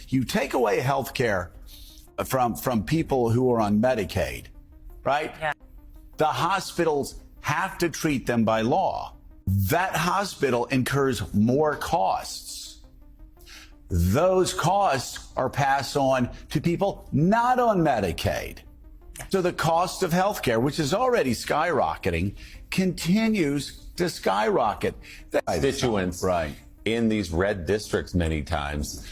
You take away health care from people who are on Medicaid, right? Yeah. The hospitals have to treat them by law. That hospital incurs more costs. Those costs are passed on to people not on Medicaid. So the cost of healthcare, which is already skyrocketing, continues to skyrocket. Constituents right in these red districts many times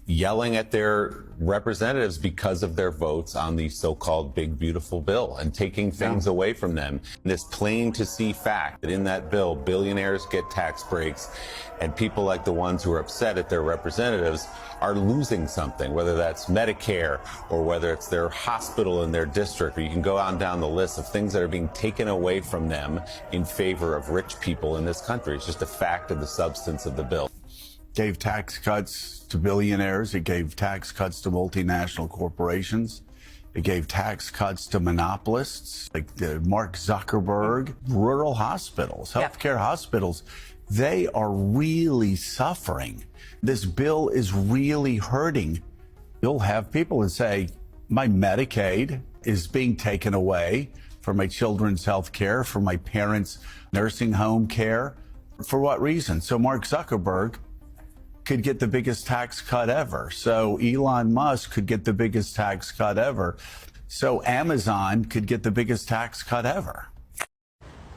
yelling at their representatives because of their votes on the so-called big beautiful bill and taking things away from them. This plain to see fact that in that bill, billionaires get tax breaks and people like the ones who are upset at their representatives are losing something, whether that's Medicare or whether it's their hospital in their district, or you can go on down the list of things that are being taken away from them in favor of rich people in this country. It's just a fact of the substance of the bill. Gave tax cuts to billionaires. It gave tax cuts to multinational corporations. It gave tax cuts to monopolists like Mark Zuckerberg. Rural hospitals, healthcare hospitals, they are really suffering. This bill is really hurting. You'll have people that say, my Medicaid is being taken away for my children's health care, for my parents' nursing home care. For what reason? So Mark Zuckerberg could get the biggest tax cut ever. So Elon Musk could get the biggest tax cut ever. So Amazon could get the biggest tax cut ever.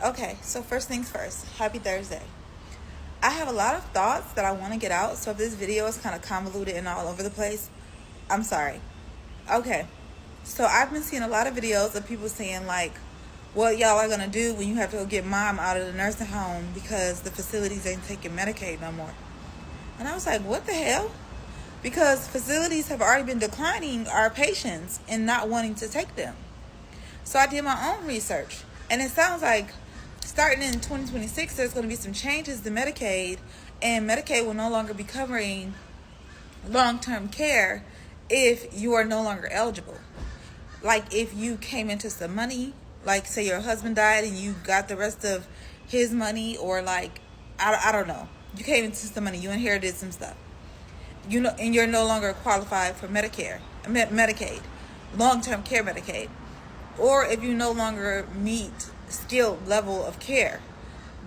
Okay, so first things first, happy Thursday. I have a lot of thoughts that I want to get out, so if this video is kind of convoluted and all over the place, I'm sorry. Okay, so I've been seeing a lot of videos of people saying like, what y'all are going to do when you have to go get mom out of the nursing home because the facilities ain't taking Medicaid no more. And I was like, what the hell? Because facilities have already been declining our patients and not wanting to take them. So I did my own research. And it sounds like starting in 2026, there's going to be some changes to Medicaid. And Medicaid will no longer be covering long-term care if you are no longer eligible. Like if you came into some money, like say your husband died and you got the rest of his money, or like, I don't know. You came into some money, you inherited some stuff, you know, and you're no longer qualified for Medicaid, long-term care Medicaid, or if you no longer meet skilled level of care.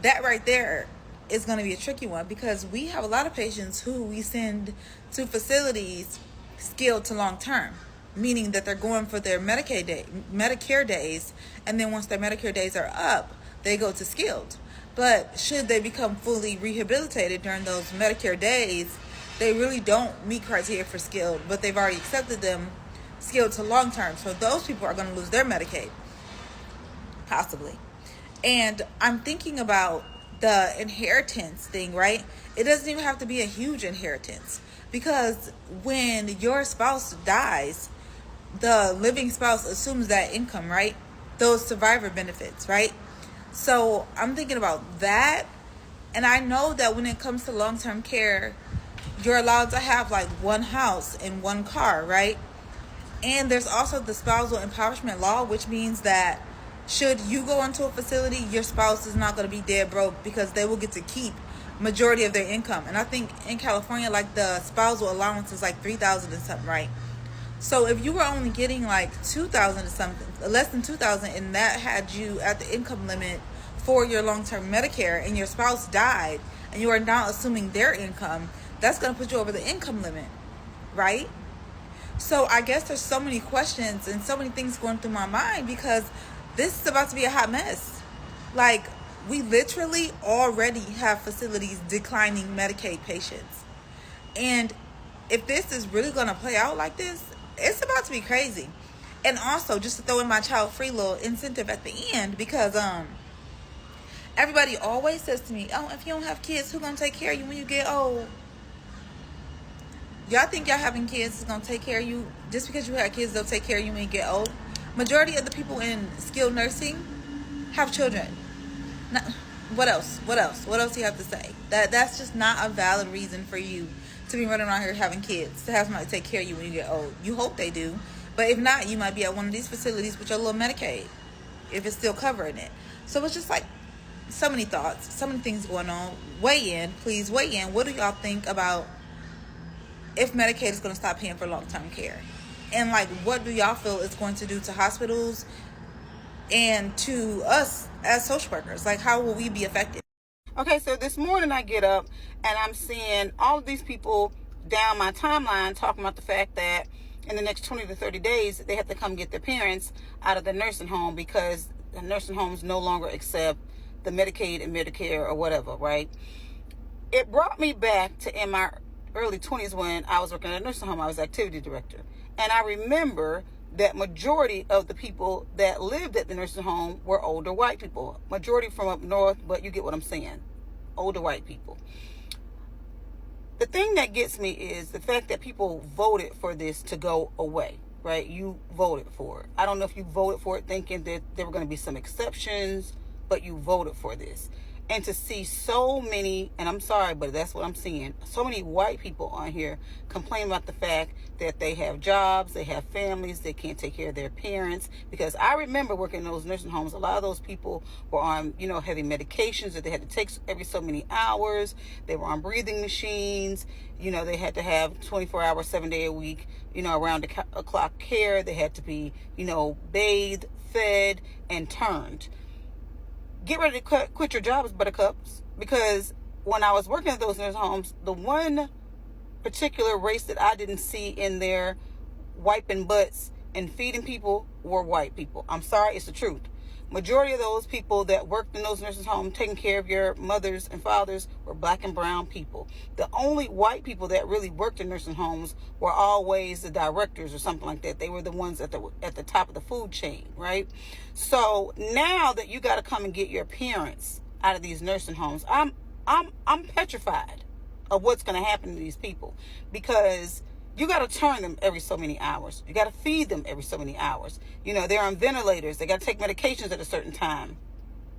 That right there is going to be a tricky one, because we have a lot of patients who we send to facilities skilled to long-term, meaning that they're going for their Medicare days, and then once their Medicare days are up, they go to skilled. But should they become fully rehabilitated during those Medicare days, they really don't meet criteria for skilled, but they've already accepted them skilled to long-term. So those people are going to lose their Medicaid, possibly. And I'm thinking about the inheritance thing, right? It doesn't even have to be a huge inheritance, because when your spouse dies, the living spouse assumes that income, right? Those survivor benefits, right? So I'm thinking about that. And I know that when it comes to long-term care, you're allowed to have like one house and one car, right? And there's also the spousal empowerment law, which means that should you go into a facility, your spouse is not going to be dead broke, because they will get to keep majority of their income. And I think in California, like the spousal allowance is like $3,000 and something, right? So if you were only getting like $2,000 or something, less than $2,000, and that had you at the income limit for your long-term Medicare, and your spouse died, and you are now assuming their income, that's going to put you over the income limit, right? So I guess there's so many questions and so many things going through my mind, because this is about to be a hot mess. Like, we literally already have facilities declining Medicaid patients. And if this is really going to play out like this, it's about to be crazy. And also, just to throw in my child-free little incentive at the end, because everybody always says to me, oh, if you don't have kids, who's going to take care of you when you get old? Y'all think y'all having kids is going to take care of you? Just because you have kids, they'll take care of you when you get old? Majority of the people in skilled nursing have children. Now, what else? What else do you have to say? That's just not a valid reason for you to be running around here having kids, to have somebody take care of you when you get old. You hope they do. But if not, you might be at one of these facilities with your little Medicaid, if it's still covering it. So it's just like so many thoughts, so many things going on. Weigh in, please weigh in. What do y'all think about if Medicaid is going to stop paying for long-term care? And like, what do y'all feel it's going to do to hospitals and to us as social workers? Like, how will we be affected? Okay, so this morning I get up and I'm seeing all of these people down my timeline talking about the fact that in the next 20 to 30 days, they have to come get their parents out of the nursing home because the nursing homes no longer accept the Medicaid and Medicare or whatever, right? It brought me back to in my early 20s when I was working at a nursing home. I was activity director. And I remember that majority of the people that lived at the nursing home were older white people. Majority from up north, but you get what I'm saying. Older white people. The thing that gets me is the fact that people voted for this to go away, right? You voted for it. I don't know if you voted for it thinking that there were going to be some exceptions, but you voted for this. And to see so many, and I'm sorry, but that's what I'm seeing, so many white people on here complain about the fact that they have jobs, they have families, they can't take care of their parents. Because I remember working in those nursing homes, a lot of those people were on, heavy medications that they had to take every so many hours. They were on breathing machines. They had to have 24 hours, 7 day a week, around the clock care. They had to be, bathed, fed, and turned. Get ready to quit your jobs, buttercups, because when I was working at those nursing homes, the one particular race that I didn't see in there wiping butts and feeding people were white people. I'm sorry, it's the truth. Majority of those people that worked in those nursing homes taking care of your mothers and fathers were black and brown people. The only white people that really worked in nursing homes were always the directors or something like that. They were the ones at the top of the food chain, right? So now that you got to come and get your parents out of these nursing homes, I'm petrified of what's going to happen to these people, because you got to turn them every so many hours. You got to feed them every so many hours. They're on ventilators. They got to take medications at a certain time.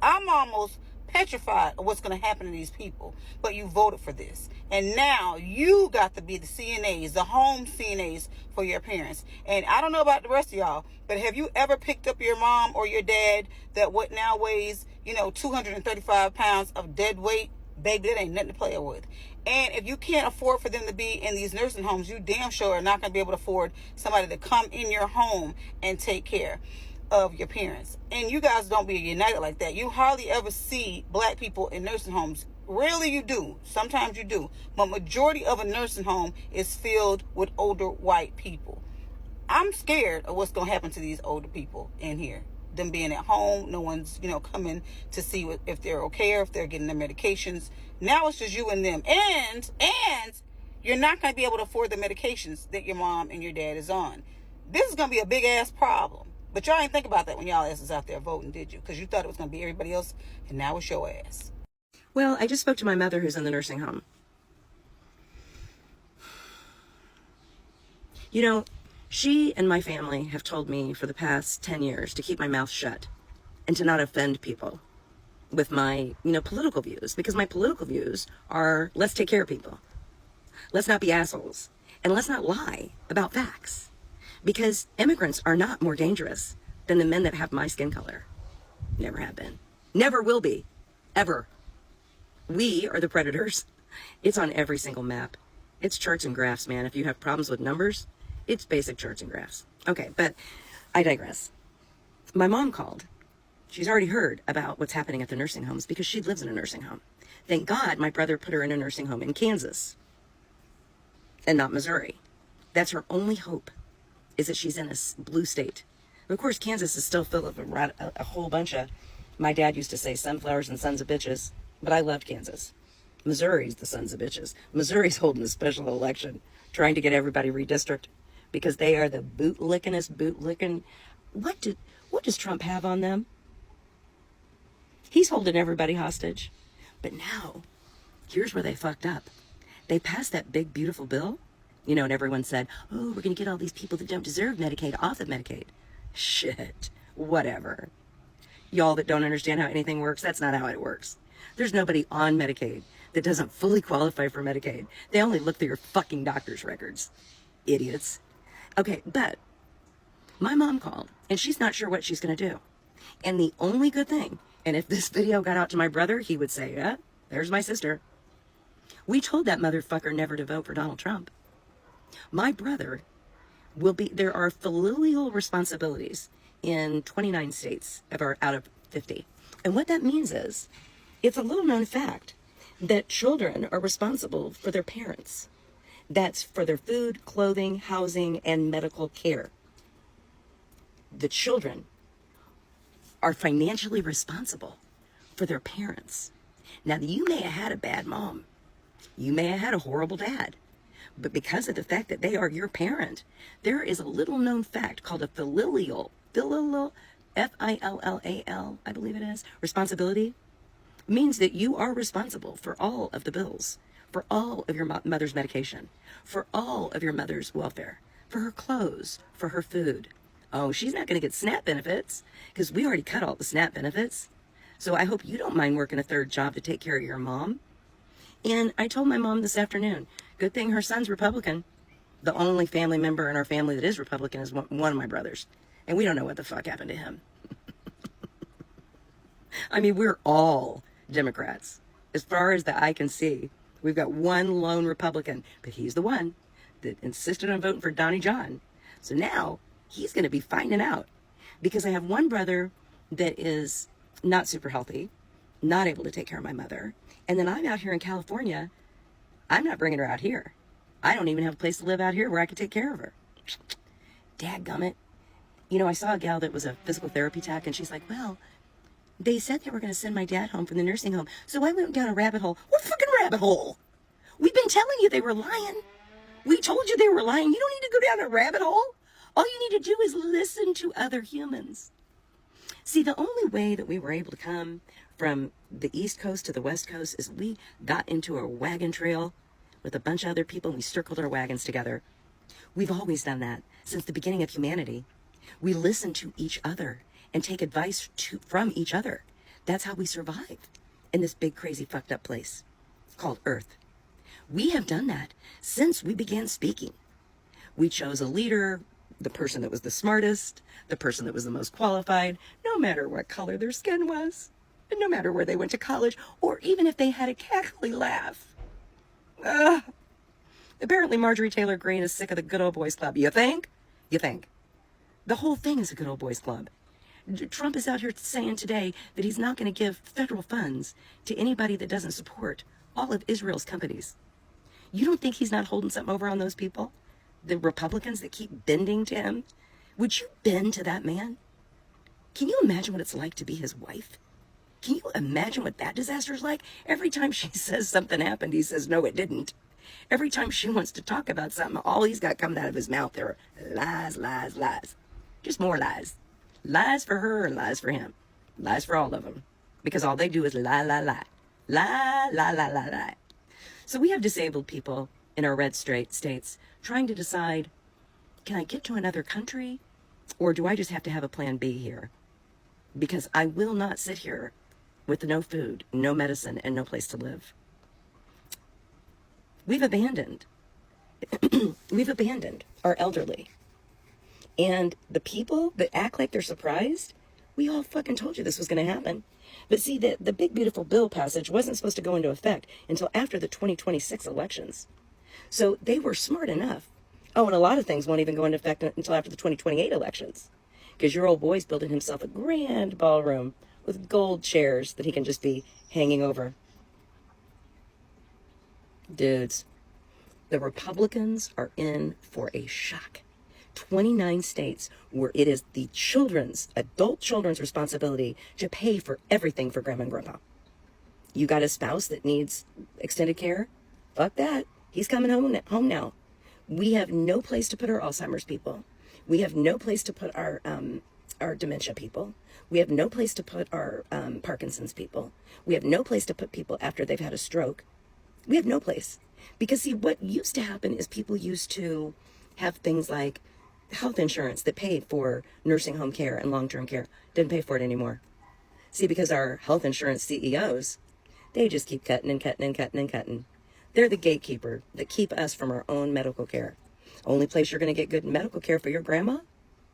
I'm almost petrified of what's going to happen to these people. But you voted for this. And now you got to be the CNAs, the home CNAs for your parents. And I don't know about the rest of y'all, but have you ever picked up your mom or your dad that what now weighs, 235 pounds of dead weight? Baby, that ain't nothing to play with. And if you can't afford for them to be in these nursing homes, you damn sure are not going to be able to afford somebody to come in your home and take care of your parents. And you guys don't be united like that. You hardly ever see black people in nursing homes. Rarely you do. Sometimes you do. But majority of a nursing home is filled with older white people. I'm scared of what's going to happen to these older people in here. Them being at home, no one's, coming to see if they're okay or if they're getting their medications. Now it's just you and them. And you're not going to be able to afford the medications that your mom and your dad is on. This is going to be a big ass problem. But y'all ain't think about that when y'all asses out there voting, did you? Because you thought it was going to be everybody else, and now it's your ass. Well, I just spoke to my mother who's in the nursing home. She and my family have told me for the past 10 years to keep my mouth shut and to not offend people with my, political views, because my political views are, let's take care of people. Let's not be assholes, and let's not lie about facts, because immigrants are not more dangerous than the men that have my skin color. Never have been. Never will be. Ever. We are the predators. It's on every single map. It's charts and graphs, man. If you have problems with numbers, it's basic charts and graphs. Okay, but I digress. My mom called. She's already heard about what's happening at the nursing homes because she lives in a nursing home. Thank God my brother put her in a nursing home in Kansas and not Missouri. That's her only hope, is that she's in a blue state. Of course, Kansas is still full of a whole bunch of, my dad used to say, sunflowers and sons of bitches, but I loved Kansas. Missouri's the sons of bitches. Missouri's holding a special election, trying to get everybody redistricted, because they are the boot-lickin'est boot-licking. What does Trump have on them? He's holding everybody hostage. But now, here's where they fucked up. They passed that big, beautiful bill, and everyone said, oh, we're going to get all these people that don't deserve Medicaid off of Medicaid. Shit, whatever. Y'all that don't understand how anything works, that's not how it works. There's nobody on Medicaid that doesn't fully qualify for Medicaid. They only look through your fucking doctor's records. Idiots. Okay, but my mom called, and she's not sure what she's going to do. And the only good thing, and if this video got out to my brother, he would say, there's my sister. We told that motherfucker never to vote for Donald Trump. My brother there are familial responsibilities in 29 states out of 50. And what that means is, it's a little known fact that children are responsible for their parents. That's for their food, clothing, housing, and medical care. The children are financially responsible for their parents. Now, you may have had a bad mom. You may have had a horrible dad. But because of the fact that they are your parent, there is a little known fact called a filial, F-I-L-L-A-L, I believe it is, responsibility, means that you are responsible for all of the bills, for all of your mother's medication, for all of your mother's welfare, for her clothes, for her food. Oh, she's not going to get SNAP benefits because we already cut all the SNAP benefits. So I hope you don't mind working a third job to take care of your mom. And I told my mom this afternoon, good thing her son's Republican. The only family member in our family that is Republican is one of my brothers. And we don't know what the fuck happened to him. I mean, we're all Democrats. As far as the eye can see, we've got one lone Republican, but he's the one that insisted on voting for Donnie John. So now he's going to be finding out, because I have one brother that is not super healthy, not able to take care of my mother. And then I'm out here in California. I'm not bringing her out here. I don't even have a place to live out here where I could take care of her. Dadgummit. You know, I saw a gal that was a physical therapy tech, and she's like, well, they said they were going to send my dad home from the nursing home. So I went down a rabbit hole. What fucking rabbit hole? We've been telling you they were lying. We told you they were lying. You don't need to go down a rabbit hole. All you need to do is listen to other humans. See, the only way that we were able to come from the East Coast to the West Coast is we got into a wagon trail with a bunch of other people, and we circled our wagons together. We've always done that since the beginning of humanity. We listen to each other and take advice from each other. That's how we survive in this big, crazy, fucked up place called Earth. We have done that since we began speaking. We chose a leader, the person that was the smartest, the person that was the most qualified, no matter what color their skin was, and no matter where they went to college, or even if they had a cackly laugh. Apparently Marjorie Taylor Greene is sick of the good old boys club. You think? You think? The whole thing is a good old boys club. Trump is out here saying today that he's not going to give federal funds to anybody that doesn't support all of Israel's companies. You don't think he's not holding something over on those people? The Republicans that keep bending to him? Would you bend to that man? Can you imagine what it's like to be his wife? Can you imagine what that disaster is like? Every time she says something happened, he says, no, it didn't. Every time she wants to talk about something, all he's got coming out of his mouth are lies, lies, lies. Just more lies. Lies for her and lies for him. Lies for all of them. Because all they do is lie, lie, lie. Lie, lie, lie, lie, lie. So we have disabled people in our red states trying to decide, can I get to another country? Or do I just have to have a plan B here? Because I will not sit here with no food, no medicine, and no place to live. We've abandoned our elderly. And the people that act like they're surprised, we all fucking told you this was going to happen. But see, the big beautiful bill passage wasn't supposed to go into effect until after the 2026 elections. So they were smart enough. Oh, and a lot of things won't even go into effect until after the 2028 elections. Because your old boy's building himself a grand ballroom with gold chairs that he can just be hanging over. Dudes, the Republicans are in for a shock. 29 states where it is the adult children's responsibility to pay for everything for grandma and grandpa. You got a spouse that needs extended care? Fuck that. He's coming home now. We have no place to put our Alzheimer's people. We have no place to put our dementia people. We have no place to put our Parkinson's people. We have no place to put people after they've had a stroke. We have no place. Because see, what used to happen is people used to have things like health insurance that paid for nursing home care and long-term care. Didn't pay for it anymore. See, because our health insurance CEOs, they just keep cutting and cutting and cutting and cutting. They're the gatekeeper that keep us from our own medical care. Only place you're going to get good medical care for your grandma?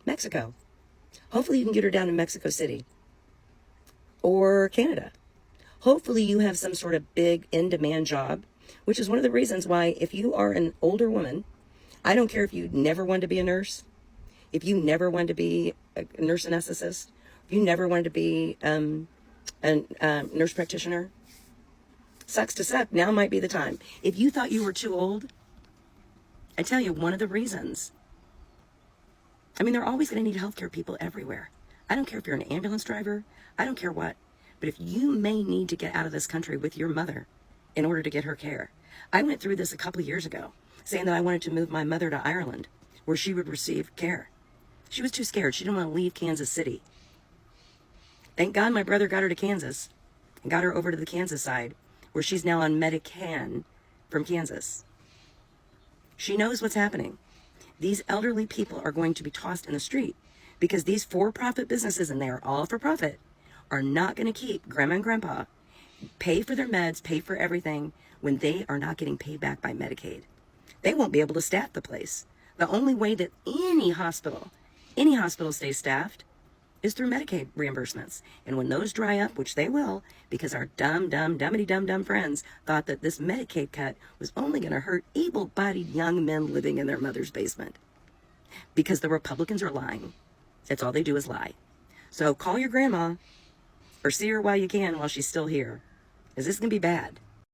Mexico. Hopefully you can get her down in Mexico City or Canada. Hopefully you have some sort of big in-demand job, which is one of the reasons why if you are an older woman, I don't care if you never wanted to be a nurse, if you never wanted to be a nurse anesthetist, if you never wanted to be a nurse practitioner. Sucks to suck. Now might be the time. If you thought you were too old, I tell you, one of the reasons. I mean, they're always going to need healthcare people everywhere. I don't care if you're an ambulance driver. I don't care what. But if you may need to get out of this country with your mother in order to get her care. I went through this a couple of years ago, saying that I wanted to move my mother to Ireland, where she would receive care. She was too scared. She didn't want to leave Kansas City. Thank God my brother got her to Kansas and got her over to the Kansas side, where she's now on Medicaid from Kansas. She knows what's happening. These elderly people are going to be tossed in the street because these for-profit businesses, and they are all for profit, are not going to keep grandma and grandpa pay for their meds, pay for everything when they are not getting paid back by Medicaid. They won't be able to staff the place. The only way that any hospital stays staffed is through Medicaid reimbursements. And when those dry up, which they will, because our dumbity-dumb friends thought that this Medicaid cut was only going to hurt able-bodied young men living in their mother's basement. Because the Republicans are lying. That's all they do is lie. So call your grandma or see her while you can while she's still here. Because this is going to be bad.